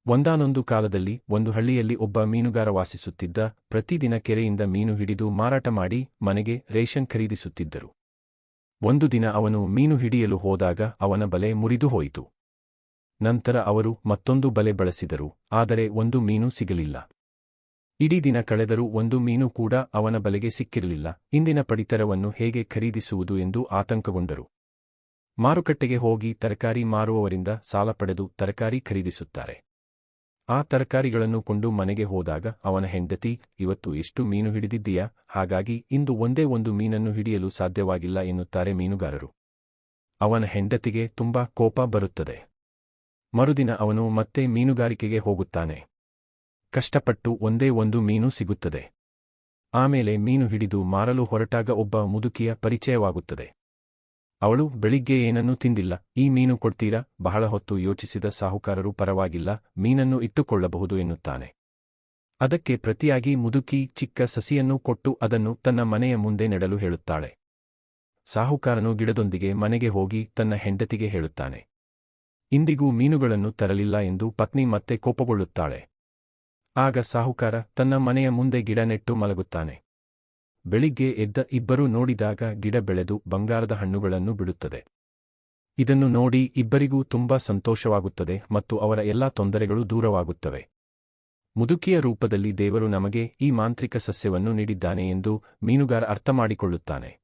ಒಂದಾನೊಂದು ಕಾಲದಲ್ಲಿ ಒಂದು ಹಳ್ಳಿಯಲ್ಲಿ ಒಬ್ಬ ಮೀನುಗಾರ ವಾಸಿಸುತ್ತಿದ್ದ. ಪ್ರತಿದಿನ ಕೆರೆಯಿಂದ ಮೀನು ಹಿಡಿದು ಮಾರಾಟ ಮಾಡಿ ಮನೆಗೆ ರೇಷನ್ ಖರೀದಿಸುತ್ತಿದ್ದರು. ಒಂದು ದಿನ ಅವನು ಮೀನು ಹಿಡಿಯಲು ಹೋದಾಗ ಅವನ ಬಲೆ ಮುರಿದು ಹೋಯಿತು. ನಂತರ ಅವರು ಮತ್ತೊಂದು ಬಲೆ ಬಳಸಿದರು, ಆದರೆ ಒಂದು ಮೀನು ಸಿಗಲಿಲ್ಲ. ಇಡೀ ದಿನ ಕಳೆದರೂ ಒಂದು ಮೀನು ಕೂಡ ಅವನ ಬಲೆಗೆ ಸಿಕ್ಕಿರಲಿಲ್ಲ. ಇಂದಿನ ಪಡಿತರವನ್ನು ಹೇಗೆ ಖರೀದಿಸುವುದು ಎಂದು ಆತಂಕಗೊಂಡರು. ಮಾರುಕಟ್ಟೆಗೆ ಹೋಗಿ ತರಕಾರಿ ಮಾರುವವರಿಂದ ಸಾಲ ಪಡೆದು ತರಕಾರಿ ಖರೀದಿಸುತ್ತಾರೆ. ಆ ತರಕಾರಿಗಳನ್ನು ಕೊಂಡು ಮನೆಗೆ ಹೋದಾಗ ಅವನ ಹೆಂಡತಿ, ಇವತ್ತು ಎಷ್ಟು ಮೀನು ಹಿಡಿದಿದ್ದೀಯಾ, ಹಾಗಾಗಿ ಇಂದು ಒಂದೇ ಒಂದು ಮೀನನ್ನು ಹಿಡಿಯಲು ಸಾಧ್ಯವಾಗಿಲ್ಲ ಎನ್ನುತ್ತಾರೆ ಮೀನುಗಾರರು. ಅವನ ಹೆಂಡತಿಗೆ ತುಂಬಾ ಕೋಪ ಬರುತ್ತದೆ. ಮರುದಿನ ಅವನು ಮತ್ತೆ ಮೀನುಗಾರಿಕೆಗೆ ಹೋಗುತ್ತಾನೆ. ಕಷ್ಟಪಟ್ಟು ಒಂದೇ ಒಂದು ಮೀನು ಸಿಗುತ್ತದೆ. ಆಮೇಲೆ ಮೀನು ಹಿಡಿದು ಮಾರಲು ಹೊರಟಾಗ ಒಬ್ಬ ಮುದುಕಿಯ ಪರಿಚಯವಾಗುತ್ತದೆ. ಅವಳು, ಬೆಳಿಗ್ಗೆ ಏನನ್ನೂ ತಿಂದಿಲ್ಲ, ಈ ಮೀನು ಕೊಡ್ತೀರಾ? ಬಹಳ ಹೊತ್ತು ಯೋಚಿಸಿದ ಸಾಹುಕಾರರು, ಪರವಾಗಿಲ್ಲ, ಮೀನನ್ನು ಇಟ್ಟುಕೊಳ್ಳಬಹುದು ಎನ್ನುತ್ತಾನೆ. ಅದಕ್ಕೆ ಪ್ರತಿಯಾಗಿ ಮುದುಕಿ ಚಿಕ್ಕ ಸಸಿಯನ್ನು ಕೊಟ್ಟು ಅದನ್ನು ತನ್ನ ಮನೆಯ ಮುಂದೆ ನೆಡಲು ಹೇಳುತ್ತಾಳೆ. ಸಾಹುಕಾರನು ಗಿಡದೊಂದಿಗೆ ಮನೆಗೆ ಹೋಗಿ ತನ್ನ ಹೆಂಡತಿಗೆ ಹೇಳುತ್ತಾನೆ. ಇಂದಿಗೂ ಮೀನುಗಳನ್ನು ತರಲಿಲ್ಲ ಎಂದು ಪತ್ನಿ ಮತ್ತೆ ಕೋಪಗೊಳ್ಳುತ್ತಾಳೆ. ಆಗ ಸಾಹುಕಾರ ತನ್ನ ಮನೆಯ ಮುಂದೆ ಗಿಡ ನೆಟ್ಟು ಮಲಗುತ್ತಾನೆ. ಬೆಳಿಗ್ಗೆ ಎದ್ದ ಇಬ್ಬರೂ ನೋಡಿದಾಗ ಗಿಡ ಬೆಳೆದು ಬಂಗಾರದ ಹಣ್ಣುಗಳನ್ನು ಬಿಡುತ್ತದೆ. ಇದನ್ನು ನೋಡಿ ಇಬ್ಬರಿಗೂ ತುಂಬಾ ಸಂತೋಷವಾಗುತ್ತದೆ ಮತ್ತು ಅವರ ಎಲ್ಲಾ ತೊಂದರೆಗಳು ದೂರವಾಗುತ್ತವೆ. ಮುದುಕಿಯ ರೂಪದಲ್ಲಿ ದೇವರು ನಮಗೆ ಈ ಮಾಂತ್ರಿಕ ಸಸ್ಯವನ್ನು ನೀಡಿದ್ದಾನೆ ಎಂದು ಮೀನುಗಾರ ಅರ್ಥಮಾಡಿಕೊಳ್ಳುತ್ತಾನೆ.